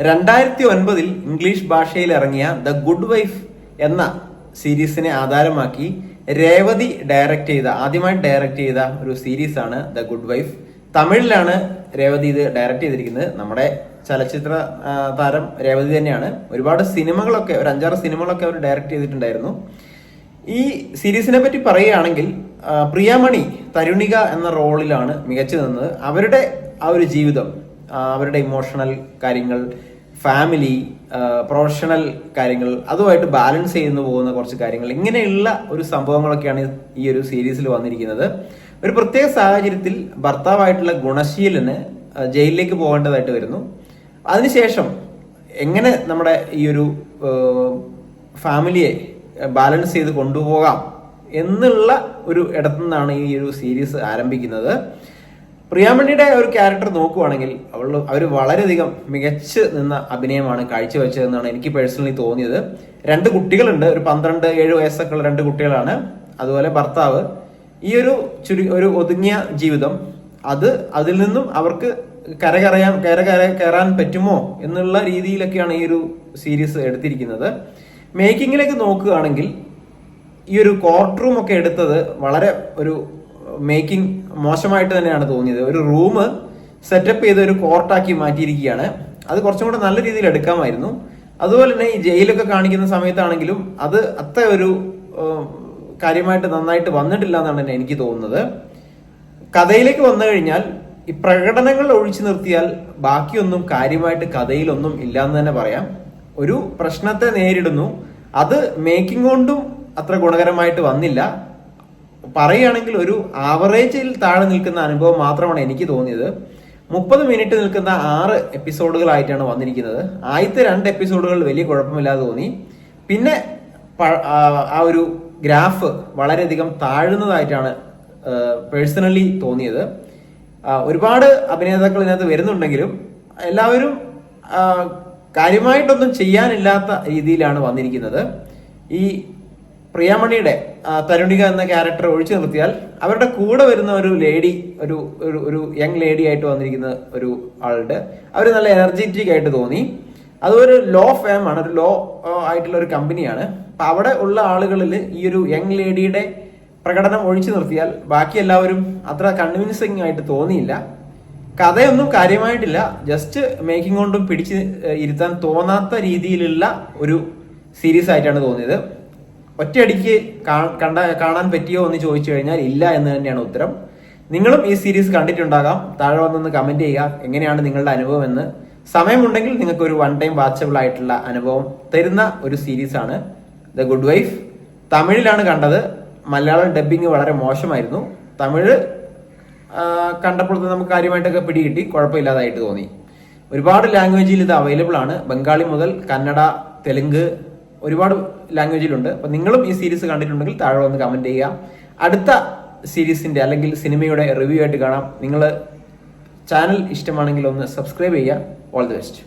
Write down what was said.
2009 English ഭാഷയിൽ ഇറങ്ങിയ the good wife എന്ന സീരീസിനെ ആധാരമാക്കി രേവതി ആദ്യമായിട്ട് ഡയറക്റ്റ് ചെയ്ത ഒരു സീരീസാണ് ദ ഗുഡ് വൈഫ്. തമിഴിലാണ് രേവതി ഇത് ഡയറക്റ്റ് ചെയ്തിരിക്കുന്നത്. നമ്മുടെ ചലച്ചിത്ര താരം രേവതി തന്നെയാണ്. ഒരുപാട് സിനിമകളൊക്കെ, ഒരു 5-6 സിനിമകളൊക്കെ അവർ ഡയറക്റ്റ് ചെയ്തിട്ടുണ്ടായിരുന്നു. ഈ സീരീസിനെ പറ്റി പറയുകയാണെങ്കിൽ പ്രിയാമണി തരുണിക എന്ന റോളിലാണ് മികച്ചു നിന്നത്. അവരുടെ ആ ഒരു ജീവിതം, അവരുടെ ഇമോഷണൽ കാര്യങ്ങൾ, ഫാമിലി, പ്രൊഫഷണൽ കാര്യങ്ങൾ, അതുമായിട്ട് ബാലൻസ് ചെയ്യുന്നു പോകുന്ന കുറച്ച് കാര്യങ്ങൾ, ഇങ്ങനെയുള്ള ഒരു സംഭവങ്ങളൊക്കെയാണ് ഈ ഒരു സീരീസിൽ വന്നിരിക്കുന്നത്. ഒരു പ്രത്യേക സാഹചര്യത്തിൽ ഭർത്താവായിട്ടുള്ള ഗുണശീലന് ജയിലിലേക്ക് പോകേണ്ടതായിട്ട് വരുന്നു. അതിനുശേഷം എങ്ങനെ നമ്മുടെ ഈ ഒരു ഫാമിലിയെ ബാലൻസ് ചെയ്ത് കൊണ്ടുപോകാം എന്നുള്ള ഒരു ഇടത്തു നിന്നാണ് ഈ ഒരു സീരീസ് ആരംഭിക്കുന്നത്. പ്രിയാമണിയുടെ ഒരു ക്യാരക്ടർ നോക്കുവാണെങ്കിൽ അവർ വളരെയധികം മികച്ച് നിന്ന അഭിനയമാണ് കാഴ്ചവെച്ചതെന്നാണ് എനിക്ക് പേഴ്സണലി തോന്നിയത്. 2 കുട്ടികളുണ്ട്. ഒരു 12-7 വയസ്സൊക്കെ ഉള്ള 2 കുട്ടികളാണ്. അതുപോലെ ഭർത്താവ്. ഈ ഒരു ഒതുങ്ങിയ ജീവിതം, അതിൽ നിന്നും അവർക്ക് കയറാൻ പറ്റുമോ എന്നുള്ള രീതിയിലൊക്കെയാണ് ഈ ഒരു സീരീസ് എടുത്തിരിക്കുന്നത്. മേക്കിങ്ങിലേക്ക് നോക്കുകയാണെങ്കിൽ ഈ ഒരു കോർട്ട് റൂം ഒക്കെ എടുത്തത് വളരെ ഒരു മേക്കിംഗ് മോശമായിട്ട് തന്നെയാണ് തോന്നിയത്. ഒരു റൂം സെറ്റപ്പ് ചെയ്ത് ഒരു കോർട്ടാക്കി മാറ്റിയിരിക്കുകയാണ്. അത് കുറച്ചും കൂടെ നല്ല രീതിയിൽ എടുക്കാമായിരുന്നു. അതുപോലെ തന്നെ ഈ ജയിലൊക്കെ കാണിക്കുന്ന സമയത്താണെങ്കിലും അത് അത്ര ഒരു കാര്യമായിട്ട് നന്നായിട്ട് വന്നിട്ടില്ല എന്നാണ് എനിക്ക് തോന്നുന്നത്. കഥയിലേക്ക് വന്നു കഴിഞ്ഞാൽ ഈ പ്രകടനങ്ങൾ ഒഴിച്ചു നിർത്തിയാൽ ബാക്കിയൊന്നും കാര്യമായിട്ട് കഥയിലൊന്നും ഇല്ലാന്ന് തന്നെ പറയാം. ഒരു പ്രശ്നത്തെ നേരിടുന്നു, അത് മേക്കിംഗ് കൊണ്ടും അത്ര ഗുണകരമായിട്ട് വന്നില്ല. പറയുകയാണെങ്കിൽ ഒരു ആവറേജിൽ താഴെ നിൽക്കുന്ന അനുഭവം മാത്രമാണ് എനിക്ക് തോന്നിയത്. 30 മിനിറ്റ് നിൽക്കുന്ന 6 എപ്പിസോഡുകളായിട്ടാണ് വന്നിരിക്കുന്നത്. ആദ്യത്തെ 2 എപ്പിസോഡുകൾ വലിയ കുഴപ്പമില്ലാതെ തോന്നി. പിന്നെ ആ ഒരു ഗ്രാഫ് വളരെയധികം താഴുന്നതായിട്ടാണ് പേഴ്സണലി തോന്നിയത്. ഒരുപാട് അഭിനേതാക്കൾ ഇതിനകത്ത് വരുന്നുണ്ടെങ്കിലും എല്ലാവരും കാര്യമായിട്ടൊന്നും ചെയ്യാനില്ലാത്ത രീതിയിലാണ് വന്നിരിക്കുന്നത്. ഈ പ്രിയാമണിയുടെ തരുണിക എന്ന ക്യാരക്ടർ ഒഴിച്ചു നിർത്തിയാൽ അവരുടെ കൂടെ വരുന്ന ഒരു ലേഡി, ഒരു യങ് ലേഡി ആയിട്ട് വന്നിരിക്കുന്ന ഒരു ആളുടെ അവർ നല്ല എനർജറ്റിക് ആയിട്ട് തോന്നി. അതൊരു ലോ ഫേം ആണ്, ഒരു ലോ ആയിട്ടുള്ള ഒരു കമ്പനിയാണ്. അപ്പൊ അവിടെ ഉള്ള ആളുകളിൽ ഈ ഒരു യങ് ലേഡിയുടെ പ്രകടനം ഒഴിച്ചു നിർത്തിയാൽ ബാക്കി എല്ലാവരും അത്ര കൺവിൻസിങ് ആയിട്ട് തോന്നിയില്ല. കഥയൊന്നും കാര്യമായിട്ടില്ല, ജസ്റ്റ് മേക്കിംഗ് കൊണ്ടും പിടിച്ച് ഇരുത്താൻ തോന്നാത്ത രീതിയിലുള്ള ഒരു സീരീസ് ആയിട്ടാണ് തോന്നിയത്. ഒറ്റയടിക്ക് കാണാൻ പറ്റിയോ എന്ന് ചോദിച്ചു കഴിഞ്ഞാൽ ഇല്ല എന്ന് തന്നെയാണ് ഉത്തരം. നിങ്ങളും ഈ സീരീസ് കണ്ടിട്ടുണ്ടാകാം. താഴെ വന്നൊന്ന് കമന്റ് ചെയ്യുക എങ്ങനെയാണ് നിങ്ങളുടെ അനുഭവം എന്ന്. സമയമുണ്ടെങ്കിൽ നിങ്ങൾക്ക് ഒരു 1 ടൈം വാച്ചബിൾ ആയിട്ടുള്ള അനുഭവം തരുന്ന ഒരു സീരീസാണ് ദ ഗുഡ് വൈഫ്. തമിഴിലാണ് കണ്ടത്. മലയാളം ഡബ്ബിങ് വളരെ മോശമായിരുന്നു. തമിഴ് കണ്ടപ്പോൾ നമുക്ക് കാര്യമായിട്ടൊക്കെ പിടികിട്ടി, കുഴപ്പമില്ലാതായിട്ട് തോന്നി. ഒരുപാട് ലാംഗ്വേജിൽ ഇത് അവൈലബിൾ ആണ്. ബംഗാളി മുതൽ കന്നഡ, തെലുങ്ക്, ഒരുപാട് ലാംഗ്വേജിലുണ്ട്. അപ്പൊ നിങ്ങളും ഈ സീരീസ് കണ്ടിട്ടുണ്ടെങ്കിൽ താഴെ വന്ന് കമന്റ് ചെയ്യുക. അടുത്ത സീരീസിന്റെ അല്ലെങ്കിൽ സിനിമയുടെ റിവ്യൂ ആയിട്ട് കാണാം. നിങ്ങൾ ചാനൽ ഇഷ്ടമാണെങ്കിൽ ഒന്ന് സബ്സ്ക്രൈബ് ചെയ്യുക. All the best.